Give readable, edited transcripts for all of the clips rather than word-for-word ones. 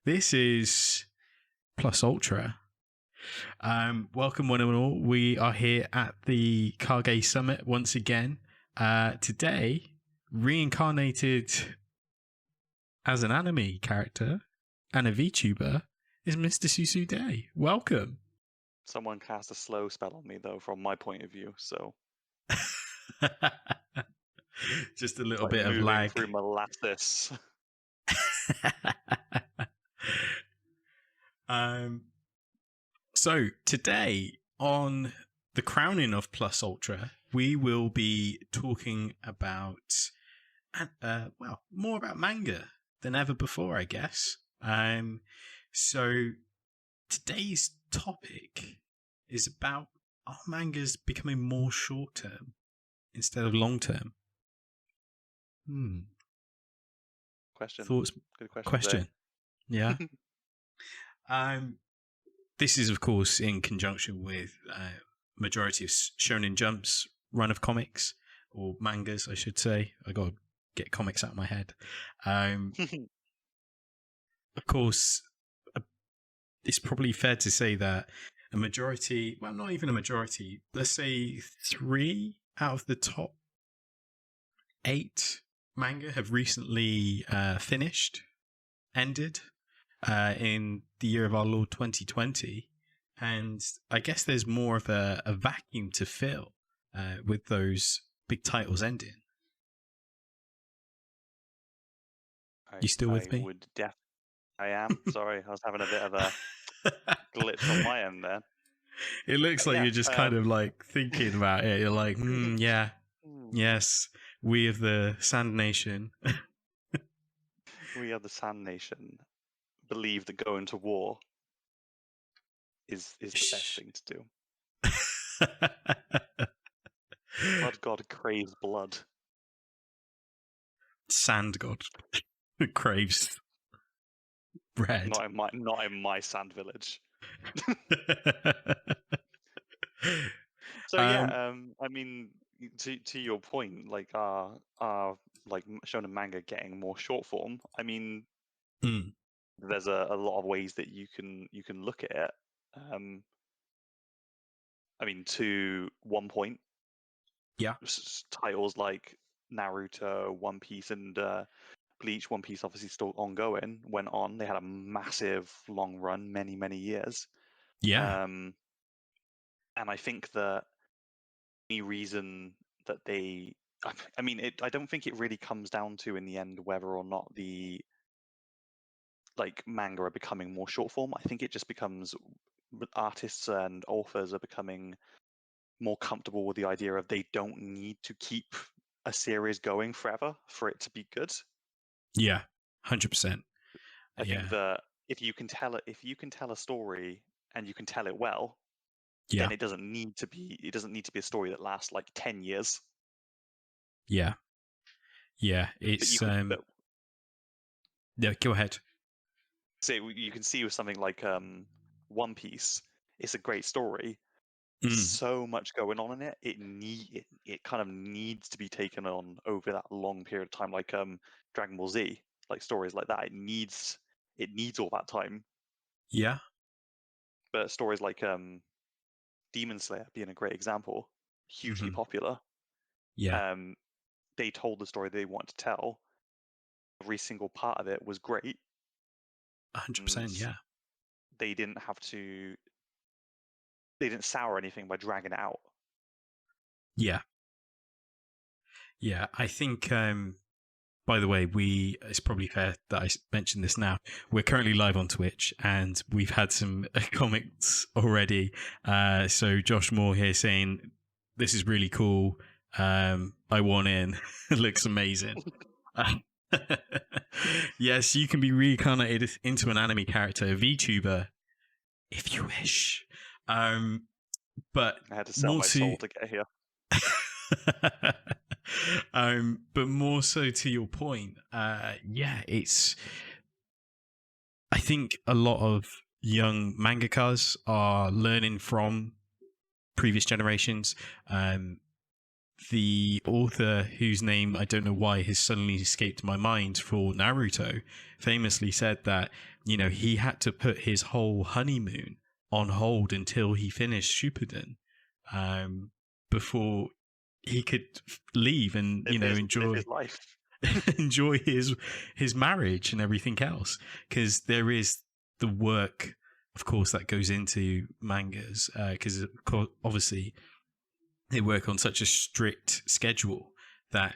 This is Plus Ultra. Welcome one and all. We are here at the Kage Summit once again. Today, reincarnated as an anime character and a VTuber is Mr. Susu Day. Welcome. Someone cast a slow spell on me, though, from my point of view, so... Just a little bit of lag. Through molasses. So today on the crowning of Plus Ultra, we will be talking about, more about manga than ever before, I guess. So today's topic is about are mangas becoming more short term instead of long term? Question. Thoughts? Good question. Yeah. This is, of course, in conjunction with majority of Shonen Jump's run of comics, or mangas, I should say. I got to get comics out of my head. Of course, it's probably fair to say that a majority, well, not even a majority, let's say 3 out of the top 8 manga have recently ended. In the year of our Lord 2020, and I guess there's more of a vacuum to fill with those big titles ending. You still with me? I am. Sorry, I was having a bit of a glitch on my end there. It looks like you're just kind of like thinking about it. You're like, yeah, yes, we of the Sand Nation. We are the Sand Nation. Believe that going to war is the best thing to do. Blood God craves blood. Sand God craves bread. Not in my sand village. So I mean, to your point, like like shonen manga getting more short form. I mean. There's a lot of ways that you can look at it. I mean, to one point, titles like Naruto, One Piece, and Bleach. One Piece, obviously, still ongoing. Went on. They had a massive long run, many years. Yeah. And I think that any reason that I mean, I don't think it really comes down to in the end whether or not the manga are becoming more short form. I think it just becomes artists and authors are becoming more comfortable with the idea of they don't need to keep a series going forever for it to be good. Yeah, 100%. I think that if you can tell a story and you can tell it well, then it doesn't need to be a story that lasts like 10 years. Yeah, it's yeah. Go ahead. So you can see with something like One Piece, it's a great story. So much going on in it. It kind of needs to be taken on over that long period of time, like Dragon Ball Z, like stories like that. It needs all that time. Yeah. But stories like Demon Slayer being a great example, hugely popular. Yeah. They told the story they wanted to tell. Every single part of it was great. 100%, yeah. They didn't sour anything by dragging it out. Yeah. I think, by the way, it's probably fair that I mention this now. We're currently live on Twitch and we've had some comments already. So Josh Moore here saying, this is really cool. I want in. It looks amazing. Yes, you can be reincarnated into an anime character, a VTuber, if you wish. But I had to sell my soul to get here. But more so to your point, it's. I think a lot of young mangakas are learning from previous generations. The author, whose name I don't know why has suddenly escaped my mind, for Naruto, famously said that he had to put his whole honeymoon on hold until he finished Shippuden, before he could leave and Live enjoy his life. enjoy his marriage and everything else, because there is the work, of course, that goes into mangas, because obviously they work on such a strict schedule that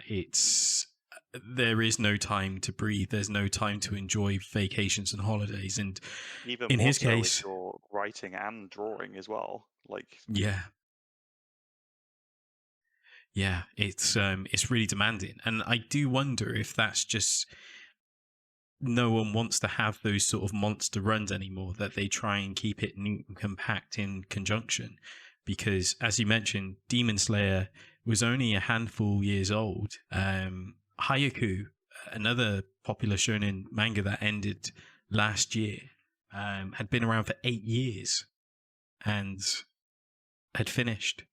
there is no time to breathe. There's no time to enjoy vacations and holidays. And Even in more his so case, if you're writing and drawing as well. Like, yeah, it's really demanding, and I do wonder if that's just no one wants to have those sort of monster runs anymore. That they try and keep it neat and compact in conjunction, because as you mentioned, Demon Slayer was only a handful years old. Haikyu, another popular shonen manga that ended last year, had been around for 8 years and had finished.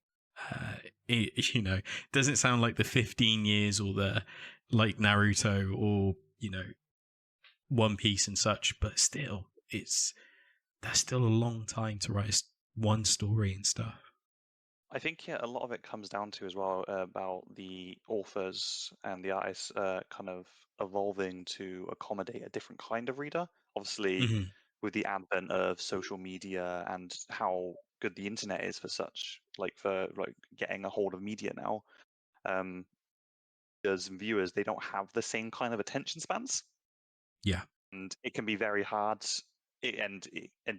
It doesn't sound like the 15 years or the like Naruto or One Piece and such, but still, that's still a long time to write one story and stuff. I think a lot of it comes down to as well about the authors and the artists kind of evolving to accommodate a different kind of reader. Obviously, Mm-hmm. with the advent of social media and how good the internet is for getting a hold of media now, readers and viewers, they don't have the same kind of attention spans. Yeah. And it can be very hard. And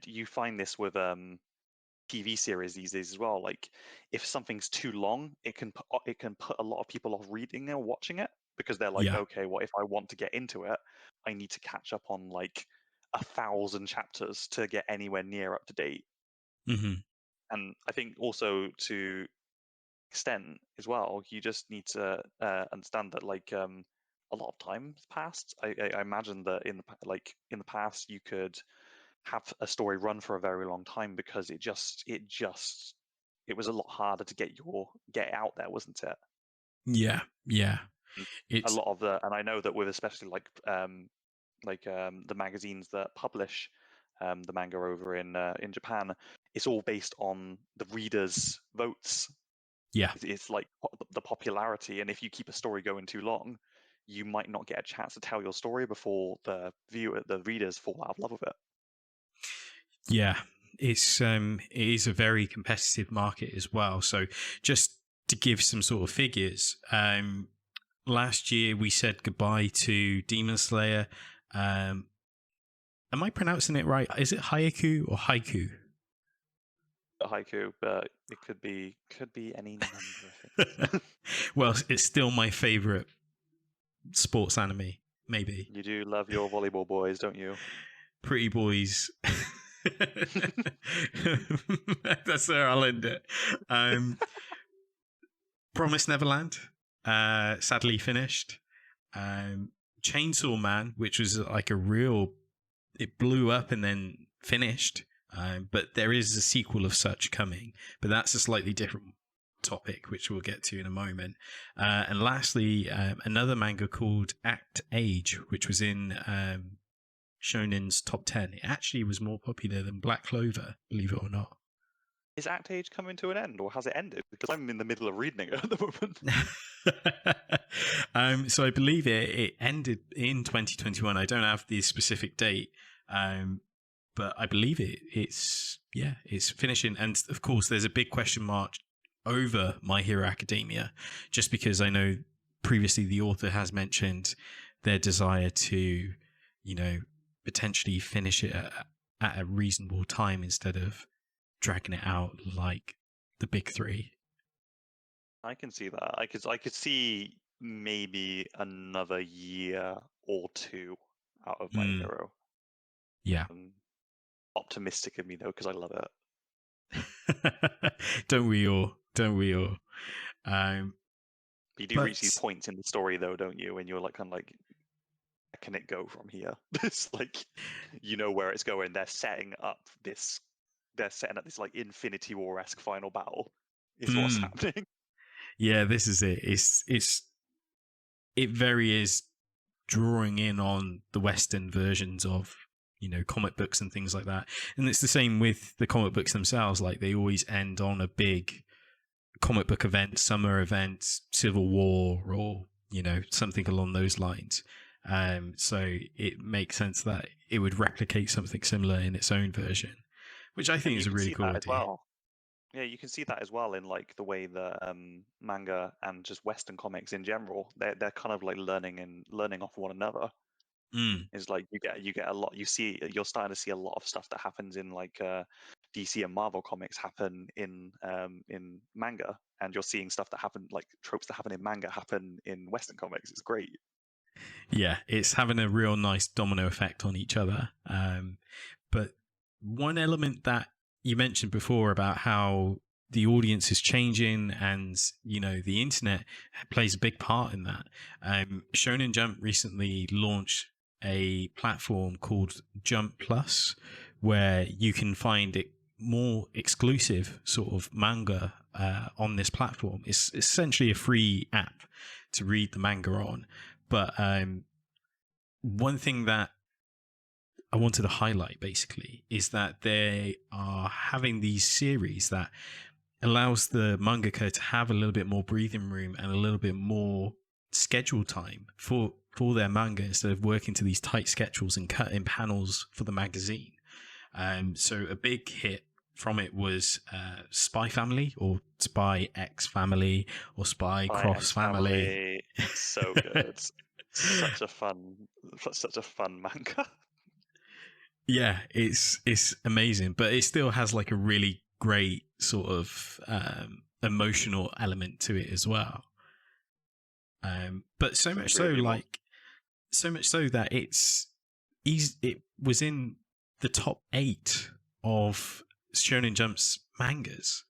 you find this with TV series these days as well. Like, if something's too long, it can put a lot of people off reading or watching it, because they're like, Yeah. okay, well, if I want to get into it, I need to catch up on like 1,000 chapters to get anywhere near up to date. Mm-hmm. And I think also to extent as well, you just need to understand that a lot of time has passed. I imagine that in the past you could have a story run for a very long time because it was a lot harder to get it out there, wasn't it? Yeah. And a It's lot of and I know that with especially the magazines that publish the manga over in Japan, it's all based on the readers' votes. yeah. It's like the popularity, and if you keep a story going too long, you might not get a chance to tell your story before the readers fall out of love with it. Yeah, it is a very competitive market as well. So just to give some sort of figures, last year we said goodbye to Demon Slayer. Am I pronouncing it right? Is it Haikyu or Haiku? Haiku, but it could be any number of things. Well, it's still my favorite sports anime, maybe. You do love your volleyball boys, don't you? Pretty boys. That's where I'll end it. Promise Neverland, sadly finished. Chainsaw Man, which was like it blew up and then finished. But there is a sequel of such coming, but that's a slightly different topic, which we'll get to in a moment. And lastly, another manga called Act Age, which was in Shonen's top 10. It actually was more popular than Black Clover, believe it or not. Is Act Age coming to an end, or has it ended? Because I'm in the middle of reading it at the moment. So I believe it ended in 2021. I don't have the specific date, but I believe it's finishing. And of course, there's a big question mark over My Hero Academia, just because I know previously the author has mentioned their desire to, potentially finish it at a reasonable time instead of dragging it out like the big three. I can see that. I could see maybe another year or two out of My Hero. Yeah. Optimistic of me though, because I love it. Don't we all? You do reach these points in the story though, don't you? And you're like, kind of like, where can it go from here? It's like, where it's going. They're setting up this like Infinity War-esque final battle. Is what's happening. Yeah, this is it. It very is drawing in on the Western versions of comic books and things like that. And it's the same with the comic books themselves. Like, they always end on a big comic book event, summer event, Civil War, or something along those lines. So it makes sense that it would replicate something similar in its own version, which I think is a really cool idea. Well. Yeah, you can see that as well in like the way that manga and just Western comics in general, they're kind of like learning off one another. It's like you get a lot. You're starting to see a lot of stuff that happens in like DC and Marvel comics happen in manga, and you're seeing stuff that happen, like tropes that happen in manga happen in Western comics. It's great. Yeah, it's having a real nice domino effect on each other. But one element that you mentioned before about how the audience is changing and the internet plays a big part in that. Shonen Jump recently launched a platform called Jump Plus, where you can find it more exclusive sort of manga on this platform. It's essentially a free app to read the manga on. But one thing that I wanted to highlight basically is that they are having these series that allows the mangaka to have a little bit more breathing room and a little bit more schedule time for their manga instead of working to these tight schedules and cutting panels for the magazine. So a big hit from it was Spy Family or Spy X Family or Spy Cross Family. So good. such a fun manga. Yeah, it's amazing, but it still has like a really great sort of emotional element to it as well. But so much so that it was in the top 8 of Shonen Jump's mangas,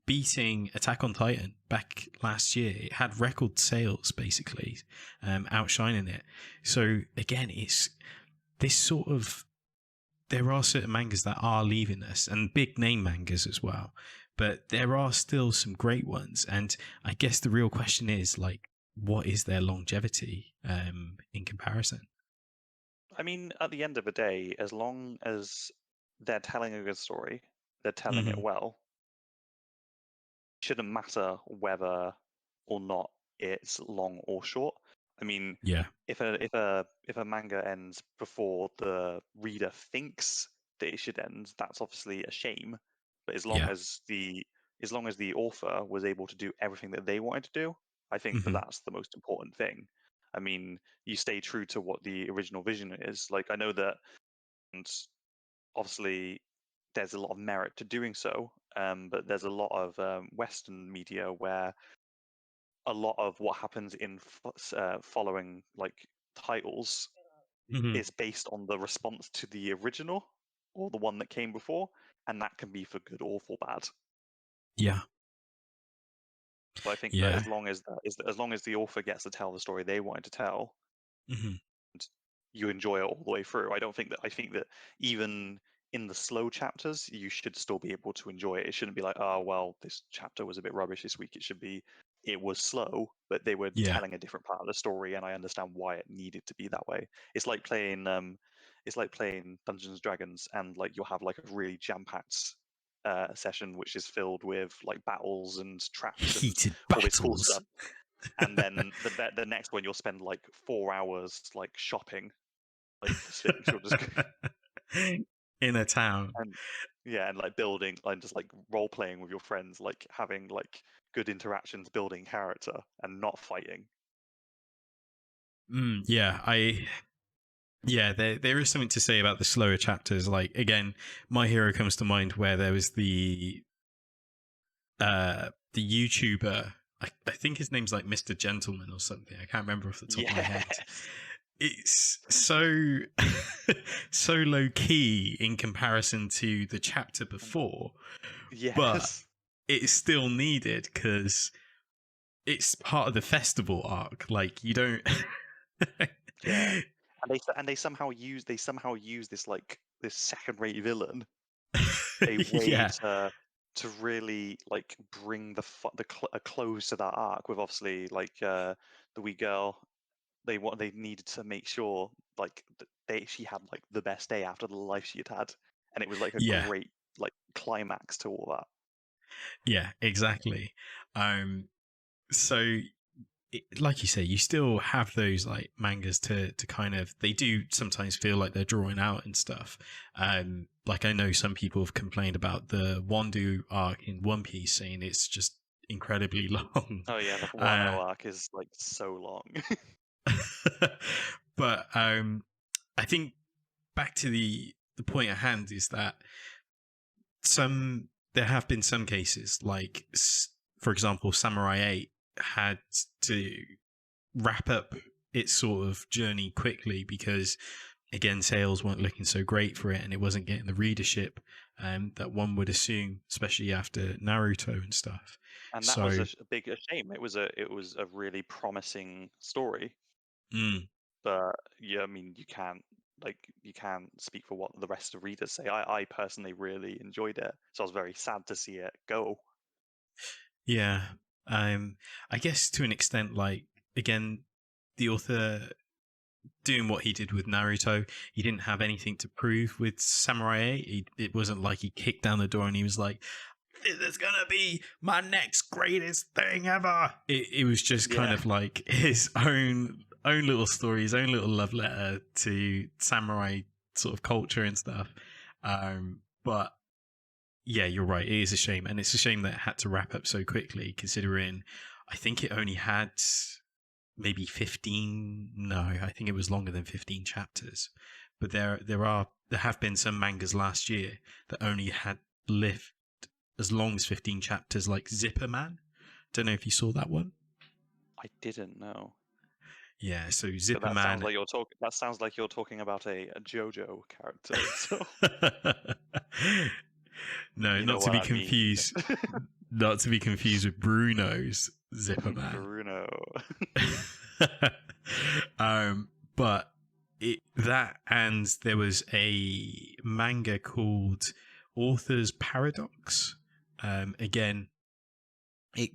beating Attack on Titan back last year. It had record sales basically, outshining it. So again, it's this sort of, there are certain mangas that are leaving us, and big name mangas as well, but there are still some great ones. And I guess the real question is, like, what is their longevity in comparison? I mean, at the end of the day, as long as they're telling a good story, they're telling it well, it shouldn't matter whether or not it's long or short. I mean, Yeah. if a manga ends before the reader thinks that it should end, that's obviously a shame. But as long as the author was able to do everything that they wanted to do, I think that that's the most important thing. I mean, you stay true to what the original vision is. Like, I know that, and obviously there's a lot of merit to doing so, but there's a lot of Western media where a lot of what happens in following like titles is based on the response to the original or the one that came before, and that can be for good or for bad. Yeah. So I think that as long as the author gets to tell the story they wanted to tell, and you enjoy it all the way through. I think that even in the slow chapters, you should still be able to enjoy it. It shouldn't be like, oh well, this chapter was a bit rubbish this week. It should be, it was slow, but they were telling a different part of the story, and I understand why it needed to be that way. It's like playing Dungeons and Dragons, and like you'll have like a really jam-packed session which is filled with like battles and traps and Heated all this cool battles. stuff. And then the next one you'll spend like 4 hours like shopping, like for things. You'll just in a town. and like building, and just like role playing with your friends, like having like good interactions, building character, and not fighting. There is something to say about the slower chapters. Like, again, My Hero comes to mind, where there was the YouTuber, I think his name's like Mr. Gentleman or something. I can't remember off the top of my head. It's so so low key in comparison to the chapter before. Yes. But it's still needed because it's part of the festival arc. Like, you don't. Yeah. And they somehow use this like this second-rate villain a way to really like bring a close to that arc, with obviously like the wee girl. They needed to make sure like she had like the best day after the life she had, and it was like a Yeah, great like climax to all that. yeah, exactly. So like you say, you still have those like mangas to kind of, they do sometimes feel like they're drawing out and stuff. Like I know some people have complained about the Wando arc in One Piece, saying it's just incredibly long. Oh yeah, the Wano arc is like so long. But I think back to the point at hand is that there have been some cases like, for example, Samurai 8 had to wrap up its sort of journey quickly because, again, sales weren't looking so great for it, and it wasn't getting the readership that one would assume, especially after Naruto and stuff. And that was So a big shame. It was a really promising story, mm, but yeah, I mean, you can't speak for what the rest of the readers say. I personally really enjoyed it, so I was very sad to see it go. yeah, I guess to an extent, like, again, the author doing what he did with Naruto, he didn't have anything to prove with Samurai 8. It wasn't like he kicked down the door and he was like, "This is gonna be my next greatest thing ever." It was just kind Yeah, of like his own little story, his own little love letter to samurai sort of culture and stuff. But yeah, you're right. It is a shame, and it's a shame that it had to wrap up so quickly, considering I think it only had maybe 15. No, I think it was longer than 15 chapters. But there have been some mangas last year that only had lived as long as 15 chapters, like Zipper Man. Don't know if you saw that one. I didn't know. Yeah, so But Zipper that sounds Man. like that sounds like you're talking about a JoJo character. So No, you know not to what be I mean. confused. Not to be confused with Bruno's Zipper Man. Bruno. But that, and there was a manga called Author's Paradox. Again, it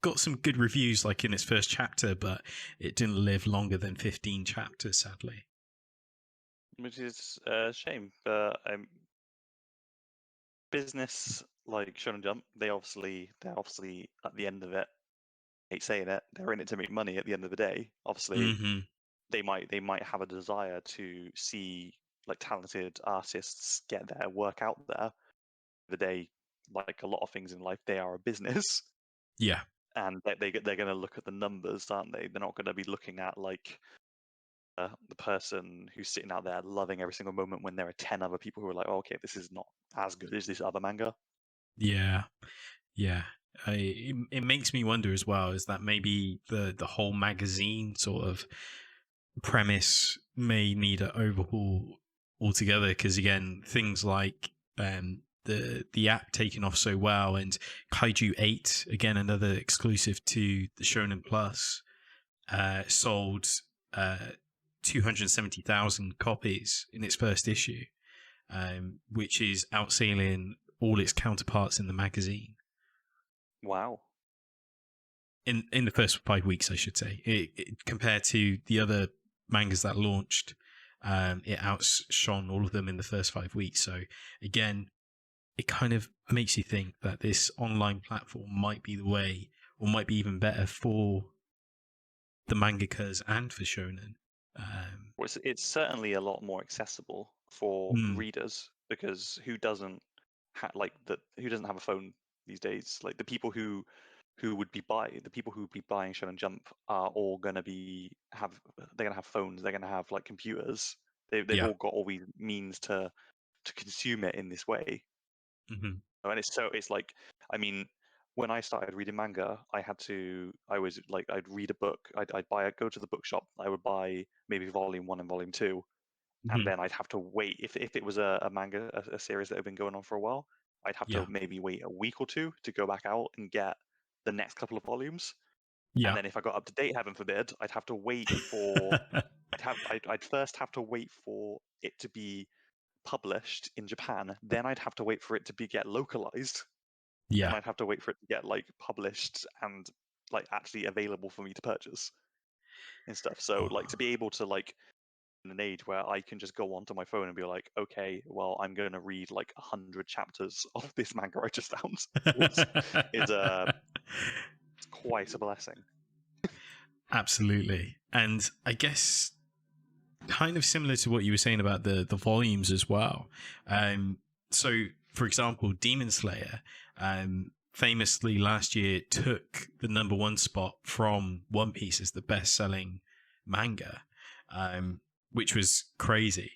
got some good reviews like in its first chapter, but it didn't live longer than 15 chapters, sadly. Which is a shame. But business like Shonen Jump, they're obviously at the end of it. I hate saying it, they're in it to make money at the end of the day. Obviously, Mm-hmm. they might have a desire to see like talented artists get their work out there. The day, like a lot of things in life, they are a business, Yeah. and they're going to look at the numbers, aren't they? They're not going to be looking at like the person who's sitting out there loving every single moment when there are 10 other people who are like, oh, okay, this is not as good as this other manga. Yeah. Yeah. It makes me wonder as well, is that maybe the whole magazine sort of premise may need an overhaul altogether, because again, things like the app taking off so well, and Kaiju 8, again another exclusive to the Shonen Plus, sold 270,000 copies in its first issue, which is outselling all its counterparts in the magazine. Wow. In the first 5 weeks, I should say, compared to the other mangas that launched, it outshone all of them in the first 5 weeks. So again, it kind of makes you think that this online platform might be the way, or might be even better for the mangakas and for shonen. Well, it's certainly a lot more accessible for readers, because who doesn't who doesn't have a phone these days? Like the people who would be buying Shonen Jump are all going to they're going to have phones, they're going to have like computers. They've Yeah. all got all these means to consume it in this way. Mm-hmm. And it's like, I mean, when I started reading manga, I was like, I'd read a book, I'd go to the bookshop, I would buy maybe volume 1 and volume 2, and Mm-hmm. then I'd have to wait if it was a manga, a series that had been going on for a while, I'd have Yeah. to maybe wait a week or two to go back out and get the next couple of volumes. And Yeah. then if I got up to date, heaven forbid, I'd have to wait for I'd first have to wait for it to be published in Japan, then I'd have to wait for it to get localized, and Yeah. I'd have to wait for it to get like published and like actually available for me to purchase and stuff. So like Oh. to be able to like an age where I can just go onto my phone and be like, okay, well, I'm going to read like 100 chapters of this manga I just found. Is quite a blessing. Absolutely. And I guess kind of similar to what you were saying about the volumes as well. So, for example, Demon Slayer famously last year took the #1 spot from One Piece as the best-selling manga, which was crazy.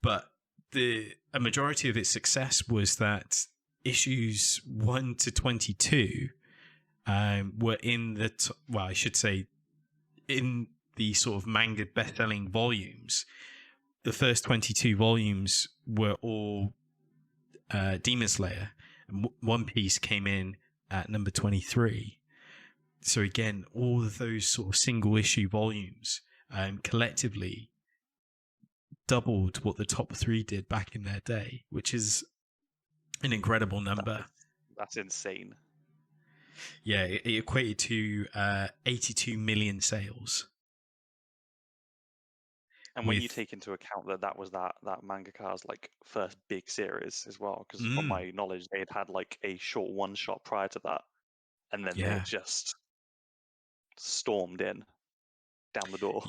But a majority of its success was that issues 1 to 22 were in the I should say in the sort of manga best-selling volumes. The first 22 volumes were all Demon Slayer, and One Piece came in at number 23. So again, all of those sort of single issue volumes collectively doubled what the top 3 did back in their day, which is an incredible number. That's insane. Yeah, it equated to 82 million sales. And when you take into account that was that mangaka's like first big series as well, because from my knowledge they had like a short one shot prior to that, and then they just stormed in down the door.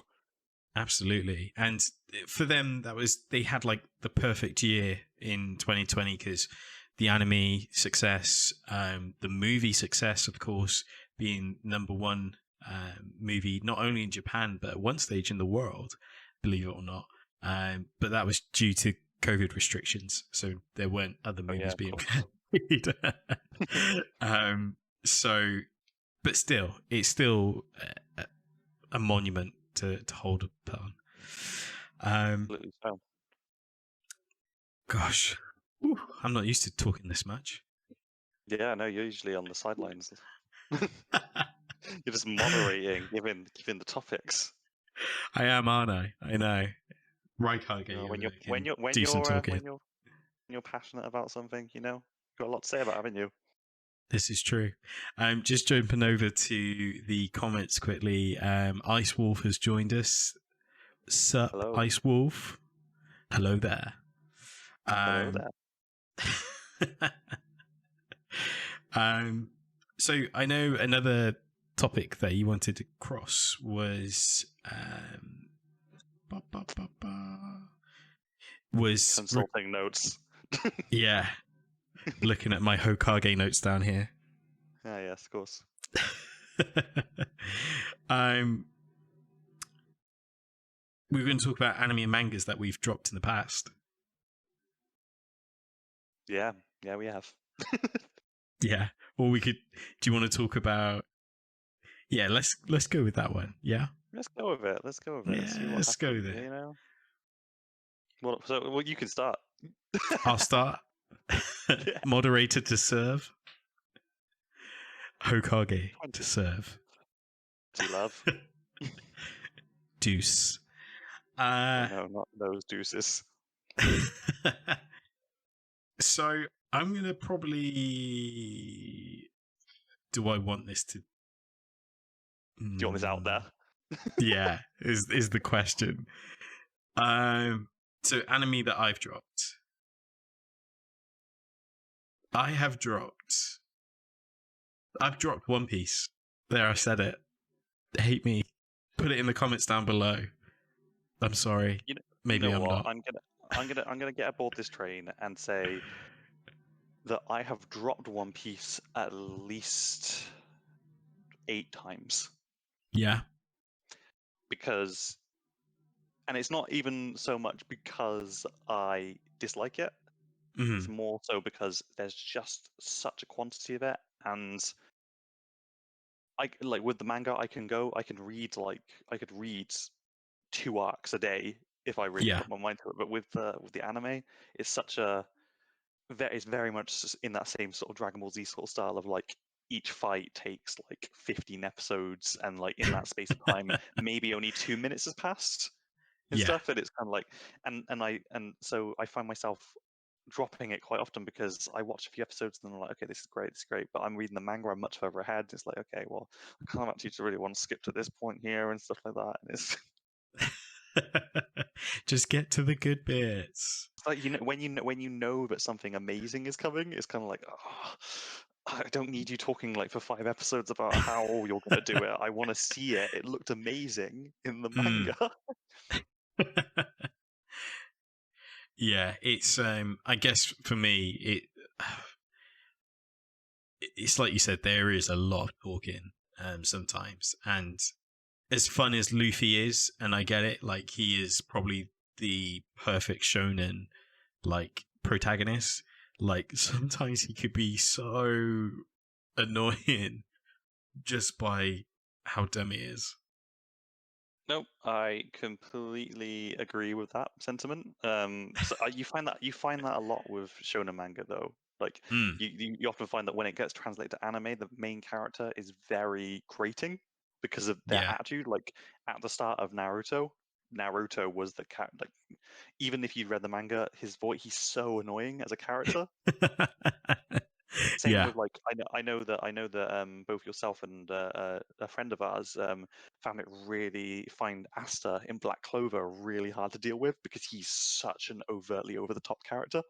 Absolutely. And for them, they had like the perfect year in 2020 because the anime success, the movie success, of course, being #1 movie, not only in Japan, but at one stage in the world, believe it or not. But that was due to COVID restrictions. So there weren't other movies being made. But still, it's still a monument to hold upon. Absolutely so. Gosh, I'm not used to talking this much. Yeah, no, you're usually on the sidelines. You're just moderating, giving the topics. I am, aren't I? I know. Right, when you're passionate about something, you know, you've got a lot to say about it, haven't you? This is true. Just jumping over to the comments quickly. Ice Wolf has joined us. Sup, Hello. Ice Wolf. Hello there. Hello there. So I know another topic that you wanted to cross was consulting notes. Yeah. Looking at my Hokage notes down here. Ah, yes, of course. We're going to talk about anime and mangas that we've dropped in the past. Yeah, we have. Yeah. Or we could. Do you want to talk about? Yeah, let's go with that one. Yeah. Let's go with it. Yeah, let's go with it. You know. Well, you can start. I'll start. Moderator to serve. Hokage to serve. Do you love? Deuce. No, not those deuces. So I'm gonna probably. Do I want this to? Do you want this out there? Yeah, is the question. So anime that I've dropped. I've dropped One Piece. There, I said it. Hate me. Put it in the comments down below. I'm sorry. Maybe I'm not. I'm gonna get aboard this train and say that I have dropped One Piece at least 8 times. Yeah. Because, and it's not even so much because I dislike it. Mm-hmm. It's more so because there's just such a quantity of it, and I like with the manga I can read 2 arcs a day if I really put my mind to it. But with the anime, it's it's very much in that same sort of Dragon Ball Z sort of style of like each fight takes like 15 episodes, and like in that space of time, maybe only 2 minutes has passed and stuff. And it's kind of like, and so I find myself dropping it quite often because I watch a few episodes and then I'm like, okay, this is great, but I'm reading the manga, I'm much further ahead. It's like, okay, well, I kind of actually really want to skip to this point here and stuff like that. And it's Just get to the good bits. It's like when you know that something amazing is coming, it's kind of like, oh, I don't need you talking like for 5 episodes about how you're gonna do it. I want to see it. It looked amazing in the manga. Yeah, it's I guess for me it's like you said, there is a lot of talking sometimes, and as fun as Luffy is, and I get it, like he is probably the perfect shonen like protagonist, like sometimes he could be so annoying just by how dumb he is. Nope, I completely agree with that sentiment. So you find that a lot with shonen manga, though. Like Mm, you often find that when it gets translated to anime, the main character is very grating because of their yeah. attitude. Like at the start of Naruto, Naruto was the character. Like even if you read the manga, his voice, he's so annoying as a character. Same Yeah. with like I know that both yourself and a friend of ours found it really find Asta in Black Clover really hard to deal with because he's such an overtly over the top character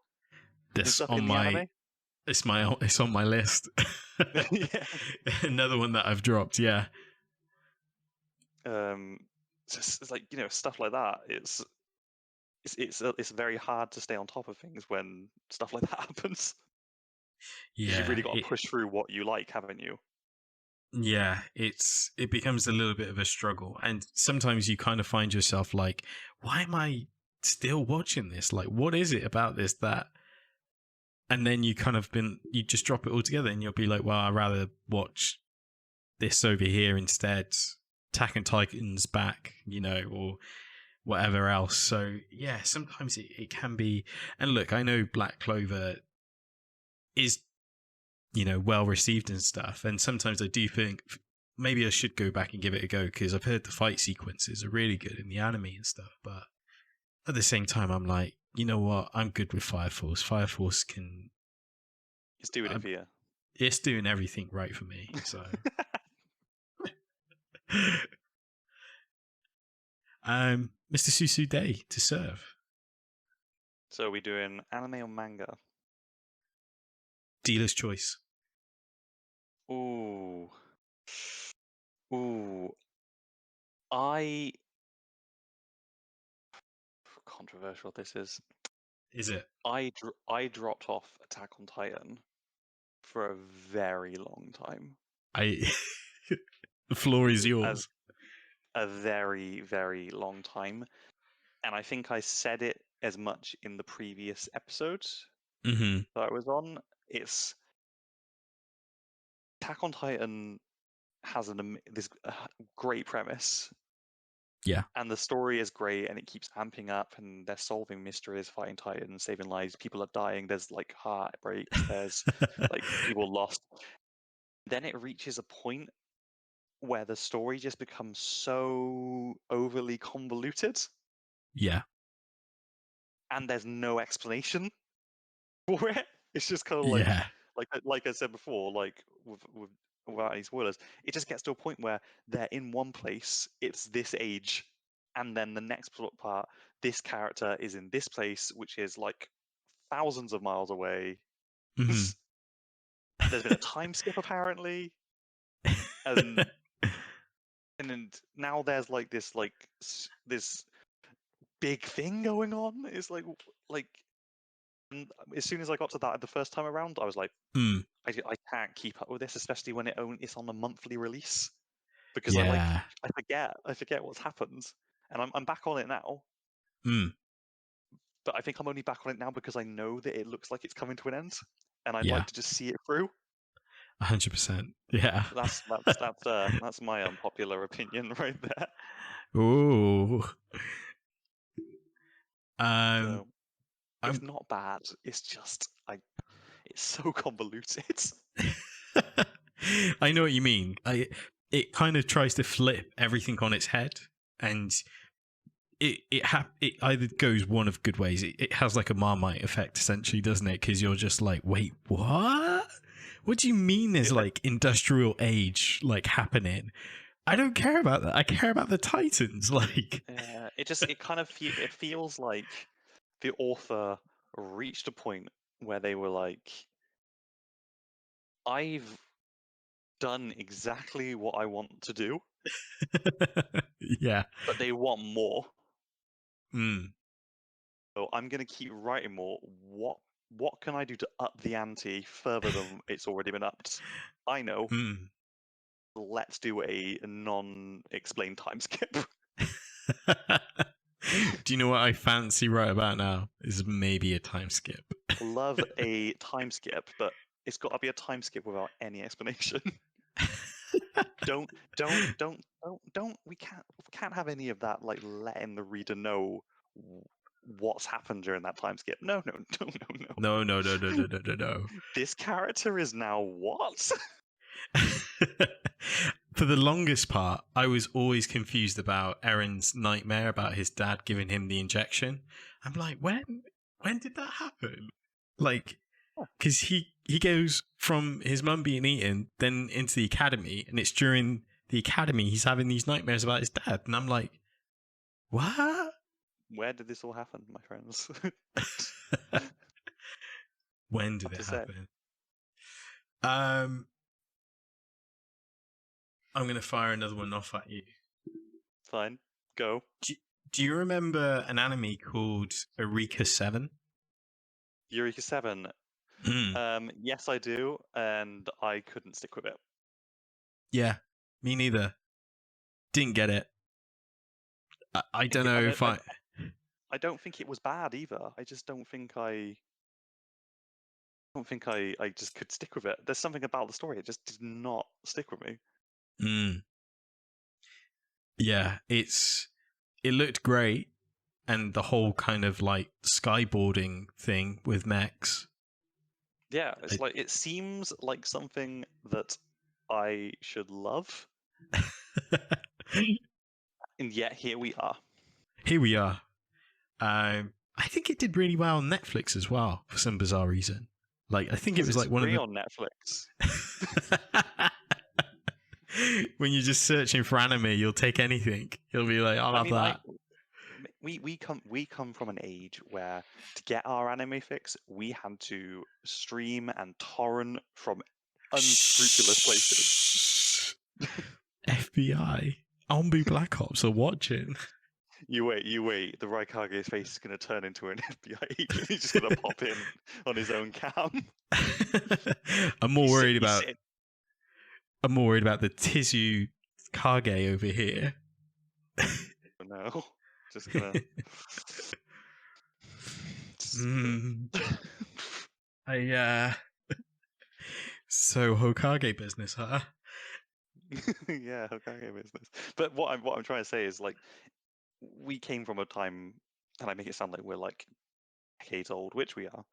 and This stuff on in the my anime. it's on my list. Yeah. Another one that I've dropped, yeah. It's like stuff like that. It's very hard to stay on top of things when stuff like that happens because you've Yeah, really got to push through what you like, haven't you? yeah, it becomes a little bit of a struggle, and sometimes you kind of find yourself like, why am I still watching this? Like, what is it about this that? And then you you just drop it all together, and you'll be like, well, I'd rather watch this over here instead. Attack on Titan's back, or whatever else. So yeah, sometimes it can be. And look, I know Black Clover is well received and stuff, and sometimes I do think maybe I should go back and give it a go because I've heard the fight sequences are really good in the anime and stuff, but at the same time I'm like, you know what, I'm good with Fire Force can It's doing it for you. it's doing everything right for me, so Mr. Susu Day to serve. So are we doing anime or manga? Dealer's choice. Ooh. Ooh. I controversial this is. Is it? I dropped off Attack on Titan for a very long time. The floor is yours. A very, very long time. And I think I said it as much in the previous episode that I was on. It's Attack on Titan has this great premise. Yeah. And the story is great and it keeps amping up and they're solving mysteries, fighting Titans, saving lives, people are dying, there's like heartbreaks, there's like people lost. Then it reaches a point where the story just becomes so overly convoluted. Yeah. And there's no explanation for it. It's just kind of like I said before, like without any spoilers, it just gets to a point where they're in one place, it's this age, and then the next part, this character is in this place, which is like thousands of miles away. There's been a time skip apparently, and then now there's like this big thing going on. It's like and as soon as I got to that the first time around, I was like, I can't keep up with this, especially when it's on a monthly release, because I forget what's happened, and I'm back on it now. But I think I'm only back on it now because I know that it looks like it's coming to an end, and I'd like to just see it through. 100%. Yeah. That's my unpopular opinion right there. Ooh. So, it's not bad. It's just it's so convoluted. I know what you mean. It kind of tries to flip everything on its head, and it either goes one of good ways. It has like a Marmite effect, essentially, doesn't it? Because you're just like, wait, what? What do you mean there's like industrial age like happening? I don't care about that. I care about the Titans. Like, it kind of it feels like the author reached a point where they were like, I've done exactly what I want to do, Yeah. but they want more. Mm. So I'm going to keep writing more. What can I do to up the ante further than it's already been upped? I know. Mm. Let's do a non-explained time skip. Do you know what I fancy right about now? Is maybe a time skip. Love a time skip, but it's got to be a time skip without any explanation. don't. We can't have any of that. Like letting the reader know what's happened during that time skip. No. No. This character is now what? For the longest part, I was always confused about Eren's nightmare about his dad giving him the injection. I'm like, when did that happen? Like, because he goes from his mum being eaten, then into the academy, and it's during the academy he's having these nightmares about his dad, and I'm like, what? Where did this all happen, my friends? When did Hard it to say. happen? I'm going to fire another one off at you. Fine, go. Do you remember an anime called Eureka 7? Eureka 7. Yes, I do, and I couldn't stick with it. Yeah, me neither. Didn't get it. I don't know if I don't think it was bad either. I just don't think I just could stick with it. There's something about the story; it just did not stick with me. Yeah, it looked great, and the whole kind of like skyboarding thing with mechs. Yeah, it's like it seems like something that I should love, and yet here we are. Here we are. I think it did really well on Netflix as well for some bizarre reason. Like I think it was like one of the on Netflix. When you're just searching for anime, you'll take anything. You'll be like, I'll have that. We come from an age where to get our anime fix, we had to stream and torrent from unscrupulous places. FBI, Ombu Black Ops are watching. You wait. The Raikage's face is going to turn into an FBI agent. He's just going to pop in on his own cam. I'm more worried about the Tizu Kage over here. No, just gonna. So Hokage business, huh? Yeah, Hokage business. But what I'm trying to say is like, we came from a time, and I make it sound like we're like decades old, which we are.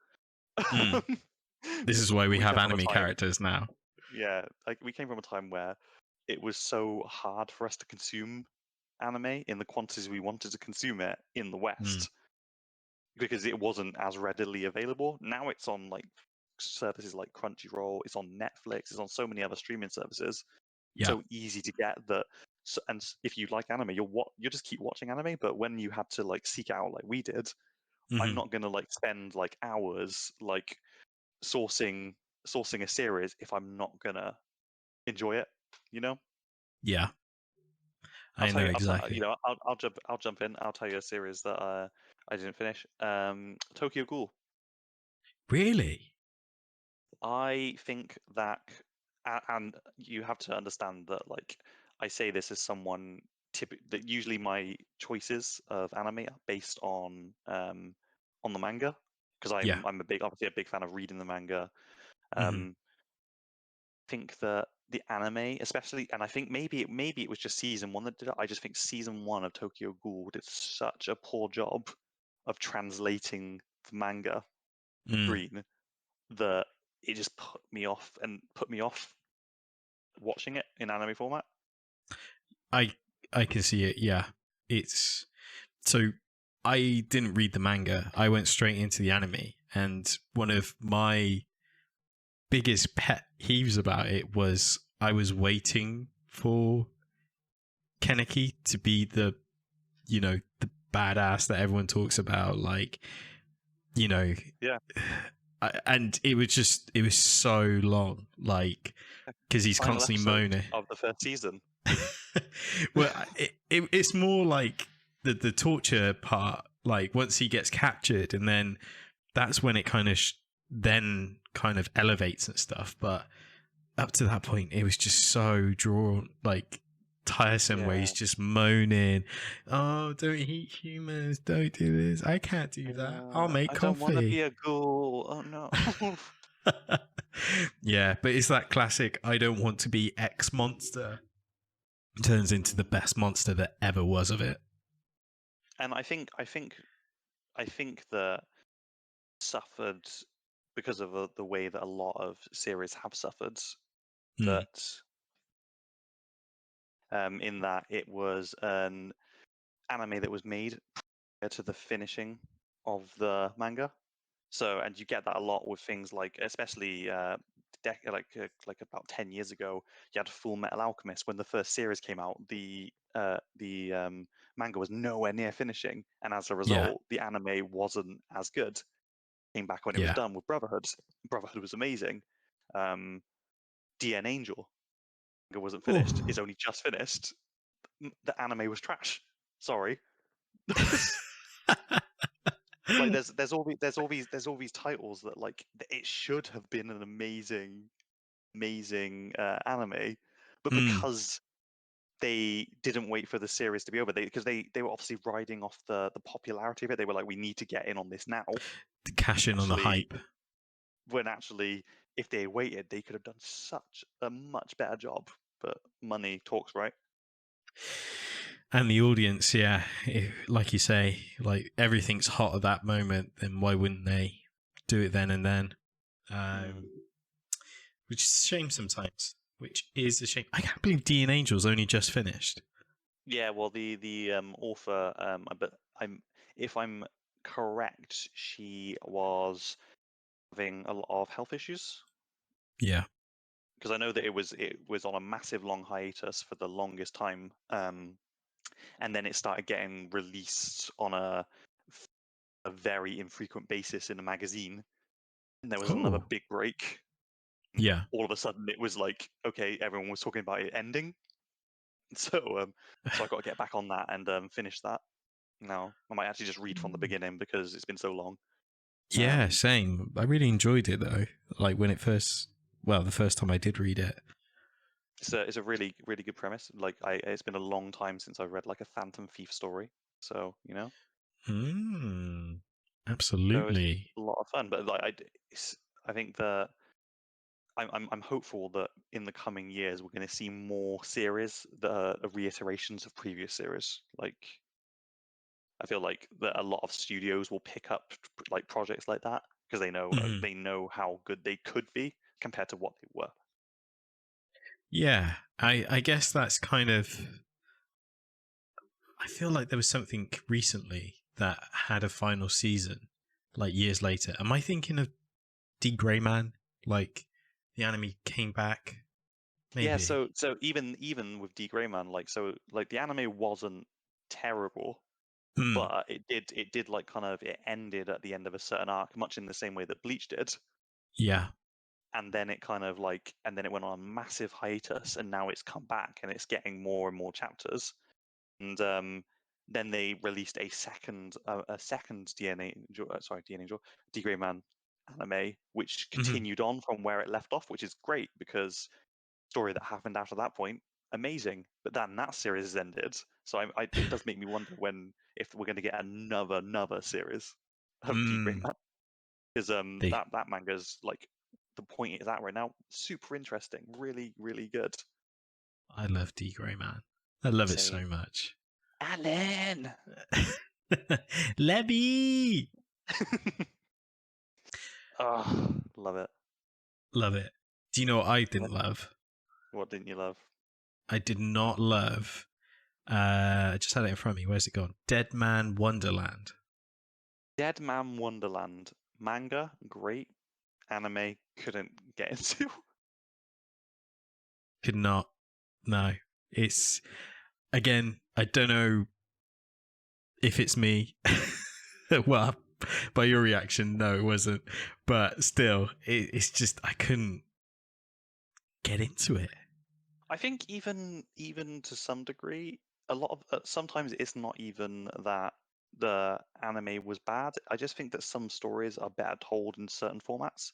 This is why we have anime characters now. Yeah, like we came from a time where it was so hard for us to consume anime in the quantities we wanted to consume it in the West, because it wasn't as readily available. Now it's on like services like Crunchyroll, it's on Netflix, it's on so many other streaming services. Yeah. So easy to get that. So, and if you like anime, you'll just keep watching anime. But when you had to like seek out like we did, I'm not gonna like spend like hours like sourcing a series if I'm not gonna enjoy it. You know? Yeah. I know exactly. I'll jump in. I'll tell you a series that I didn't finish. Tokyo Ghoul. Really? I think that, and you have to understand that, like, I say this as someone that usually my choices of anime are based on the manga, because I'm obviously a big fan of reading the manga. Think that the anime, especially, and I think maybe it was just season 1 that did it. I just think season 1 of Tokyo Ghoul did such a poor job of translating the manga green that it just put me off watching it in anime format. I can see it. Yeah, it's so. I didn't read the manga. I went straight into the anime, and one of my biggest pet peeves about it was I was waiting for Kaneki to be the the badass that everyone talks about, like, Yeah. and it was so long, like, because he's Final constantly episode moaning of the first season. well, it's more like the torture part, like once he gets captured, and then that's when it kind of then kind of elevates and stuff. But up to that point, it was just so drawn, like tiresome, where he's just moaning, "Oh, don't eat humans! Don't do this! I can't do that! I'll make I coffee." don't want to be a ghoul. Oh no. Yeah, but it's that classic "I don't want to be X monster." Turns into the best monster that ever was of it. And I think that suffered because of the way that a lot of series have suffered. That in that it was an anime that was made prior to the finishing of the manga. So, and you get that a lot with things like, especially like about 10 years ago, you had Full Metal Alchemist. When the first series came out, the manga was nowhere near finishing, and as a result, the anime wasn't as good. Came back when it was done with Brotherhood. Brotherhood was amazing. DN Angel manga wasn't finished. It's only just finished. The anime was trash. Sorry. Like there's all these titles that, like, it should have been an amazing anime, but because they didn't wait for the series to be over, because they were obviously riding off the popularity of it. They were like, we need to get in on this now, to cash in on the hype. When actually, if they waited, they could have done such a much better job. But money talks, right? And the audience, like you say, like everything's hot at that moment, then why wouldn't they do it then and then? Which is a shame sometimes. Which is a shame. I can't believe D and Angel's only just finished. Yeah, well, the author, but if I'm correct, she was having a lot of health issues. Yeah. Because I know that it was on a massive long hiatus for the longest time, and then it started getting released on a very infrequent basis in a magazine, and there was another big break. Yeah. All of a sudden, it was like, okay, everyone was talking about it ending, so I got to get back on that and finish that. Now I might actually just read from the beginning because it's been so long. Yeah, same. I really enjoyed it though. Like when it the first time I did read it. It's a really, really good premise. Like it's been a long time since I've read like a Phantom Thief story, so Absolutely. So a lot of fun. But like I think that I'm hopeful that in the coming years we're going to see more series that are reiterations of previous series. Like I feel like that a lot of studios will pick up like projects like that because they know how good they could be compared to what they were. Yeah, I guess that's kind of. I feel like there was something recently that had a final season, like years later. Am I thinking of D Grey Man? Like the anime came back. Maybe. Yeah, so even with D Greyman, like the anime wasn't terrible, but it did like kind of, it ended at the end of a certain arc, much in the same way that Bleach did. Yeah. And then it kind of like, and then it went on a massive hiatus, and now it's come back and it's getting more and more chapters. And then they released a second DNA, DNA Angel, D Greyman anime, which continued on from where it left off, which is great because story that happened after that point, amazing. But then that series has ended, so it does make me wonder if we're going to get another series of Deep Grey Man, because that manga's like, the point it is at right now, super interesting, really, really good. I love D Grey Man. I love it so much. Alan, Lebby. Oh, love it. Love it. Do you know what I didn't love? What didn't you love? I did not love. I just had it in front of me. Where's it gone? Dead Man Wonderland. Dead Man Wonderland manga, great. Anime, couldn't get into. Could not. No. It's, again, I don't know if it's me. Well, by your reaction, no, it wasn't. But still, it's just I couldn't get into it. I think even to some degree, a lot of sometimes it's not even that the anime was bad. I just think that some stories are better told in certain formats.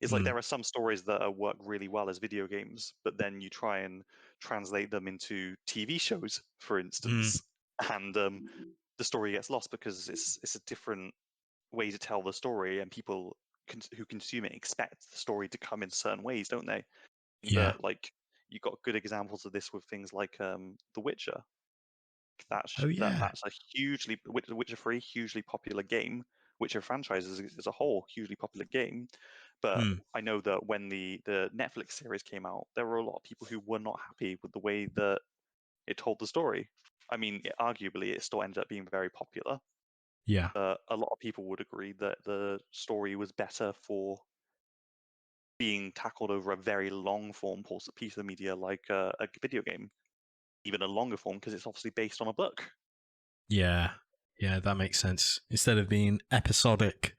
It's like there are some stories that work really well as video games, but then you try and translate them into TV shows, for Mm. instance, and the story gets lost because it's a different way to tell the story, and people who consume it expect the story to come in certain ways, don't they? Yeah. That like you got good examples of this with things like The Witcher. Oh yeah. That's a hugely Witcher 3 hugely popular game. Witcher franchise as a whole hugely popular game. But Mm. I know that when the Netflix series came out, there were a lot of people who were not happy with the way that it told the story. I mean, arguably, it still ended up being very popular. Yeah. A lot of people would agree that the story was better for being tackled over a very long form piece of media like a video game, even a longer form because it's obviously based on a book. Yeah. Yeah, that makes sense. Instead of being episodic,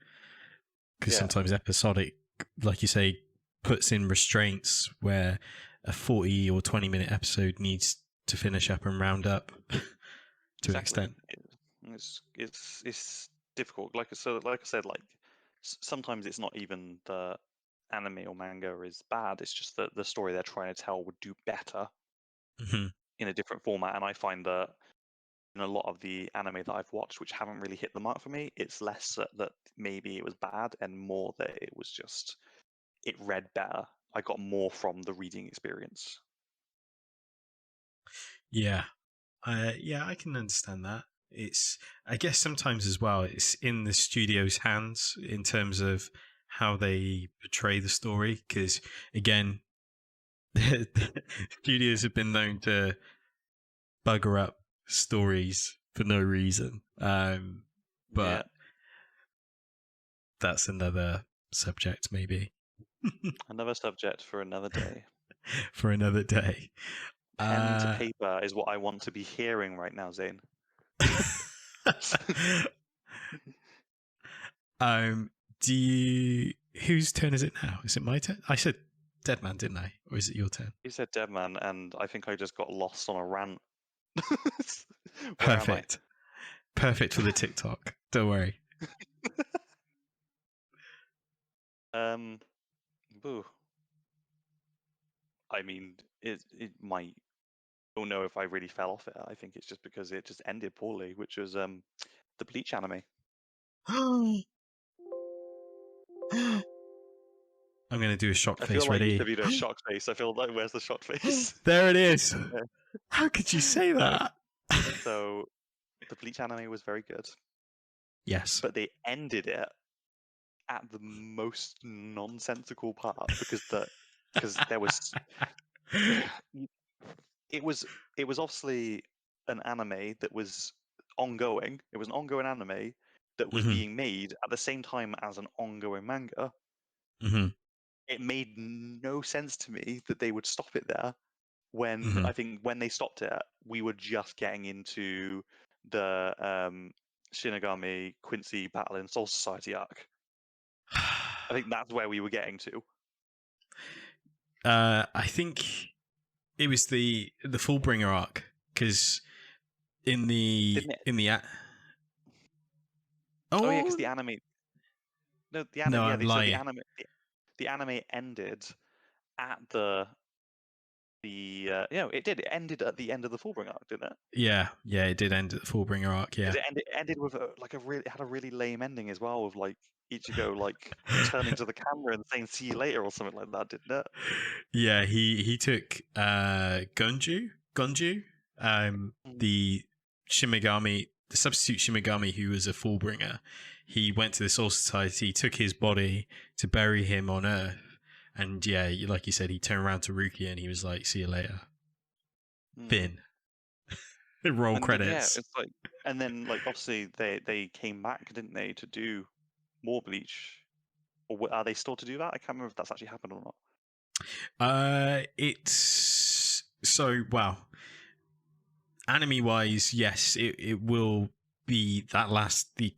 because sometimes episodic, like you say, puts in restraints where a 40 or 20-minute episode needs to finish up and round up to an Exactly. extent. It's difficult. Like I said, like sometimes it's not even the anime or manga is bad. It's just that the story they're trying to tell would do better Mm-hmm. in a different format. And I find that in a lot of the anime that I've watched, which haven't really hit the mark for me, it's less that maybe it was bad and more that it was just it read better. I got more from the reading experience. Yeah. Yeah, I can understand that. It's, I guess sometimes as well, it's in the studio's hands in terms of how they portray the story. Because again, studios have been known to bugger up stories for no reason. Yeah, But that's another subject, maybe another subject for another day. for another day. Pen to paper is what I want to be hearing right now, Zane. Do you? Whose turn is it now? Is it my turn? I said dead man, didn't I? Or is it your turn? You said dead man, and I think I just got lost on a rant. Where am I? Perfect for the TikTok. Don't worry. Boo. I mean, it might. I don't know if I really fell off it. I think it's just because it just ended poorly, which was the Bleach anime. I'm going to do a shock I feel face. like you should Ready? be doing a shock face. I feel like where's the shock face? There it is. Yeah. How could you say that? So the Bleach anime was very good, Yes. but they ended it at the most nonsensical part because there was it was obviously an anime that was ongoing. It was an ongoing anime that was Mm-hmm. being made at the same time as an ongoing manga. Mm-hmm. It made no sense to me that they would stop it there when Mm-hmm. I think when they stopped it, we were just getting into the Shinigami Quincy Battle in Soul Society arc. I think that's where we were getting to. I think it was the Fullbringer arc because in the Didn't it? Oh yeah, because oh the anime. No, the no, anime. Yeah, I'm so lying. the anime ended at it did. It ended at the end of the Fullbringer arc, didn't it? Yeah, it did end at the Fullbringer arc. Yeah, Because it ended with it had a really lame ending as well, with like Ichigo like turning to the camera and saying "see you later" or something like that, didn't it? yeah. He took Gunju, the Shimigami, the substitute Shimigami who was a Fullbringer. He went to the Soul Society, took his body to bury him on Earth, and yeah, like you said, he turned around to Rukia and he was like, "See you later." Finn. Roll And then yeah, credits. it's like, and then like obviously they came back, didn't they, to do more Bleach? Or are they still to do that? I can't remember if that's actually happened or not. It's so well. Anime wise, yes, it will the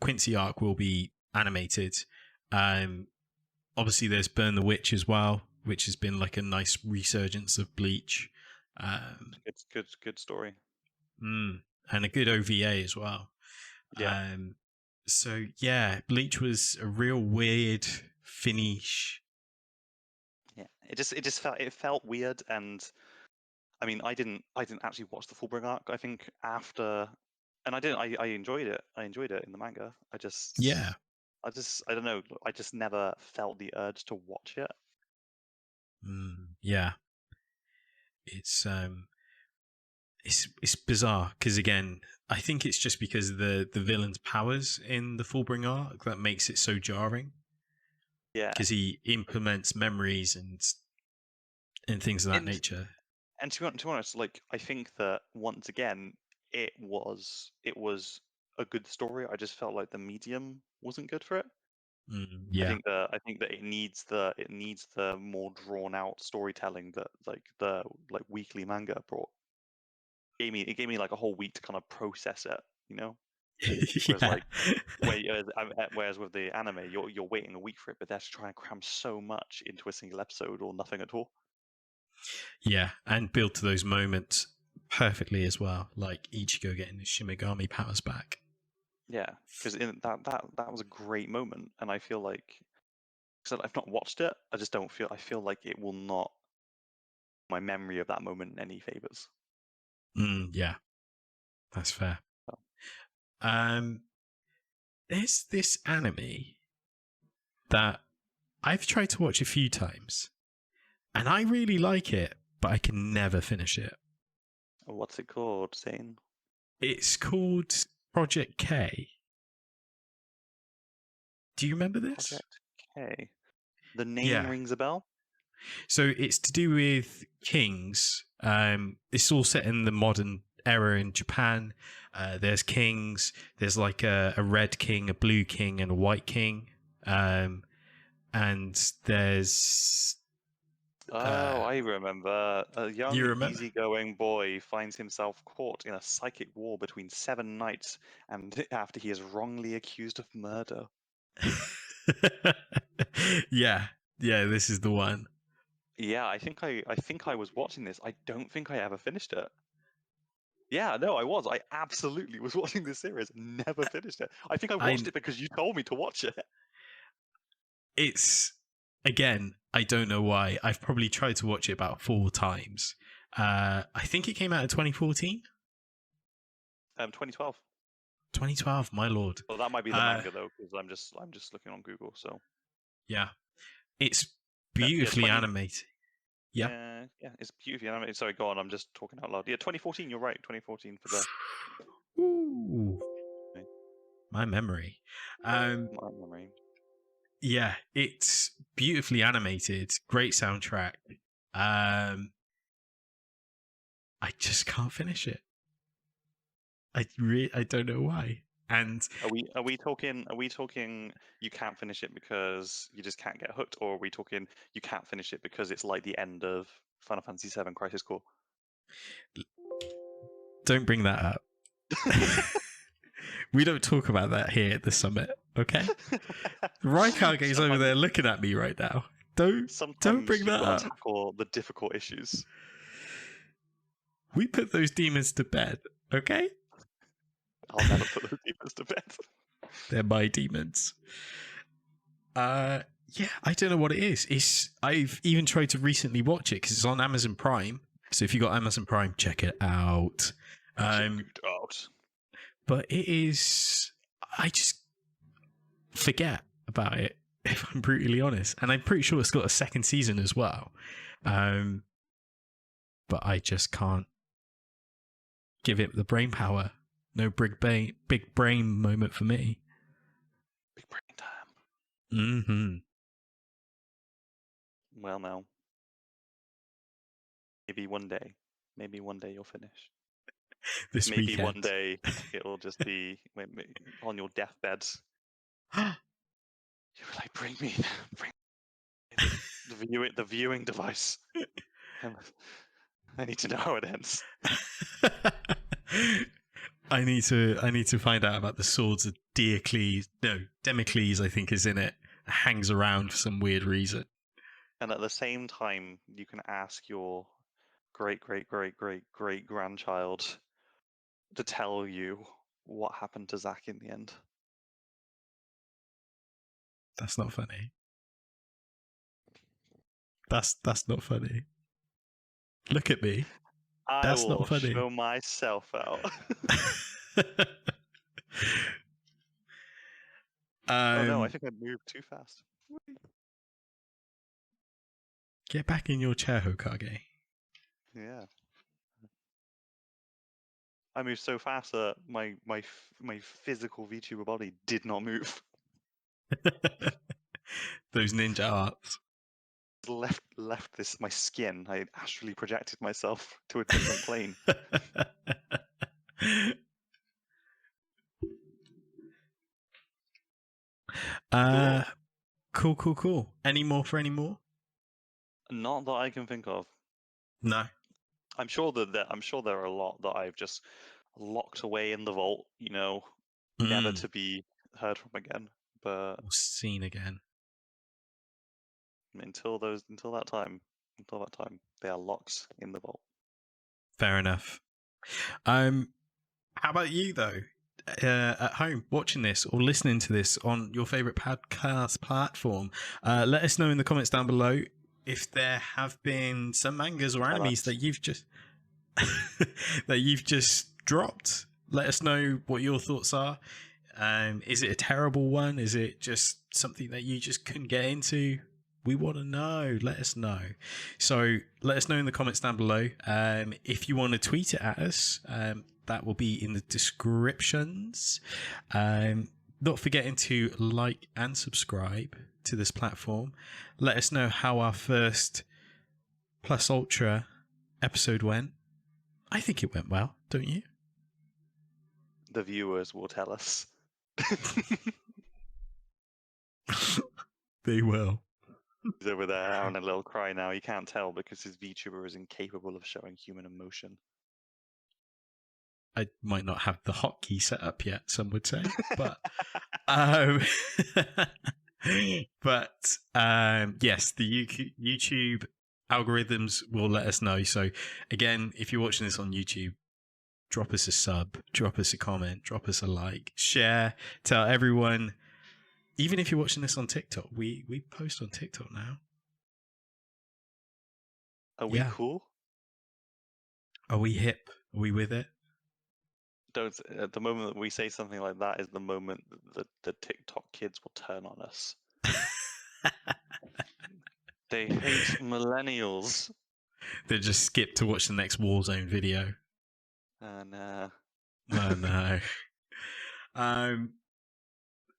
Quincy arc will be animated. Obviously there's Burn the Witch as well, which has been like a nice resurgence of Bleach. It's good story. And a good OVA as well. Yeah. So yeah, Bleach was a real weird finish. Yeah, it felt weird, and I mean, I didn't actually watch the Fullbring arc. I think after, and I enjoyed it. I enjoyed it in the manga. I don't know. I just never felt the urge to watch it. Yeah, it's bizarre because again, I think it's just because of the villain's powers in the Fullbring arc that makes it so jarring. Yeah, because he implements memories and things of that nature. And to be honest, like I think that once again, it was a good story. I just felt like the medium wasn't good for it. Yeah, I think that it needs the more drawn out storytelling that the weekly manga brought. It gave me like a whole week to kind of process it, you know. Whereas yeah. whereas with the anime, you're waiting a week for it, but they're just trying to cram so much into a single episode or nothing at all. Yeah, and build to those moments perfectly as well, like Ichigo getting his Shimigami powers back. Yeah, because that was a great moment, and I feel like, because I've not watched it, I just don't feel. I feel like it will not my memory of that moment in any favors. Yeah, that's fair. Oh. There's this anime that I've tried to watch a few times, and I really like it, but I can never finish it. What's it called, Zane? It's called Project K. Do you remember this? Project K. The name rings a bell. So it's to do with kings. It's all set in the modern era in Japan. There's kings. There's like a red king, a blue king, and a white king. And there's... I remember. A young, easygoing boy finds himself caught in a psychic war between 7 knights, and after he is wrongly accused of murder. yeah, this is the one. Yeah, I think I was watching this. I don't think I ever finished it. Yeah, no, I was. I absolutely was watching this series. Never finished it. I think I watched it because you told me to watch it. It's, again, I don't know why. I've probably tried to watch it about 4 times. I think it came out in 2014. 2012. 2012, my lord. Well, that might be the manga though, because I'm just looking on Google. So yeah, it's beautifully animated. Yeah, it's beautifully animated. Sorry, go on. I'm just talking out loud. Yeah, 2014. You're right. 2014 for the. Ooh, my memory. My memory. Yeah, it's beautifully animated. Great soundtrack. I just can't finish it. I don't know why. And are we talking you can't finish it because you just can't get hooked, or are we talking you can't finish it because it's like the end of Final Fantasy VII Crisis Core? Don't bring that up. We don't talk about that here at the summit, okay? Raikage is over there looking at me right now. Don't bring that up. Tackle the difficult issues. We put those demons to bed, okay? I'll never put those demons to bed. They're my demons. Yeah, I don't know what it is. I've even tried to recently watch it because it's on Amazon Prime. So if you got Amazon Prime, check it out. Check it out. But it is... I just forget about it, if I'm brutally honest. And I'm pretty sure it's got a second season as well. But I just can't give it the brain power. No big brain moment for me. Big brain time. Mm-hmm. Well, now. Maybe one day you'll finish. This maybe weekend. One day it'll just be on your deathbed. You're like, bring me the viewing device. I need to know how it ends. I need to find out about the swords of Democles, I think, is in it. It hangs around for some weird reason. And at the same time, you can ask your great grandchild to tell you what happened to Zack in the end. That's not funny. That's not funny. Look at me. That's I will not funny. show myself out. Oh no, I think I moved too fast. Get back in your chair, Hokage. Yeah. I moved so fast that my physical VTuber body did not move. Those ninja arts. Left this my skin. I astrally projected myself to a different plane. Cool. Any more? Not that I can think of. No. I'm sure there are a lot that I've just locked away in the vault, never to be heard from again. But or seen again. Until that time, they are locked in the vault. Fair enough. How about you though? At home, watching this or listening to this on your favorite podcast platform, let us know in the comments down below if there have been some mangas or animes that you've just dropped. Let us know what your thoughts are. Is it a terrible one? Is it just something that you just couldn't get into? We want to know. Let us know. So let us know in the comments down below. If you want to tweet it at us, that will be in the descriptions. Not forgetting to like and subscribe to this platform. Let us know how our first Plus Ultra episode went. I think it went well, don't you? The viewers will tell us. They will. He's over there having a little cry now. He can't tell because his VTuber is incapable of showing human emotion. I might not have the hotkey set up yet, some would say, but yes, the YouTube algorithms will let us know. So again, if you're watching this on YouTube, drop us a sub, drop us a comment, drop us a like, share, tell everyone. Even if you're watching this on TikTok, we post on TikTok now. Are we cool? Are we hip? Are we with it? At the moment that we say something like that is the moment that the TikTok kids will turn on us. They hate millennials. They just skip to watch the next Warzone video. And oh no.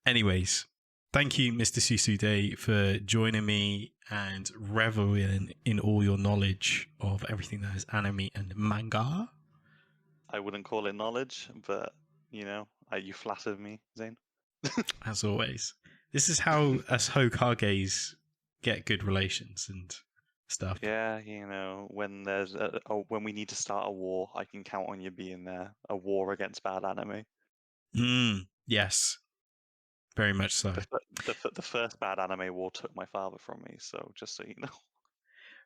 Anyways, thank you, Mr. Susude, for joining me and reveling in all your knowledge of everything that is anime and manga. I wouldn't call it knowledge, but you flattered me, Zane. As always, this is how us Hokages get good relations and stuff. Yeah, when there's when we need to start a war, I can count on you being there. A war against bad anime. Yes, very much so. The first bad anime war took my father from me, so just so you know.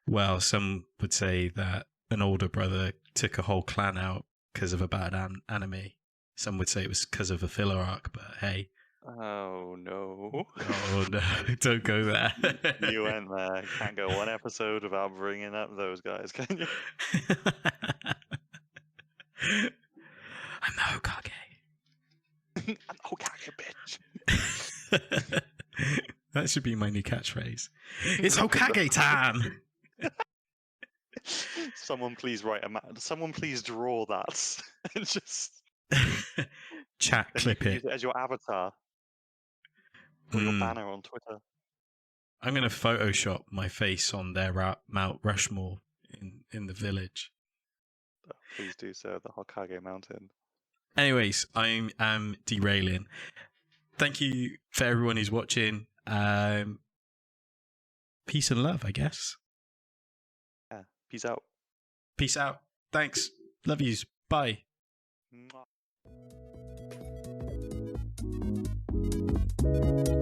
Well, some would say that an older brother took a whole clan out because of a bad anime. Some would say it was because of a filler arc, but hey. Oh no. Oh no, don't go there. You went there. Can't go one episode without bringing up those guys, can you? I'm the Hokage. I'm the Hokage, bitch. That should be my new catchphrase. It's Hokage time! Someone please someone please draw that. And just chat clip it. Use it as your avatar. Or your banner on Twitter. I'm going to Photoshop my face on their Mount Rushmore in the village. Oh, please do so, the Hokage Mountain. Anyways, I am derailing. Thank you for everyone who's watching. Peace and love, I guess. Yeah, peace out. Peace out. Thanks. Love yous. Bye. Mwah. Bye.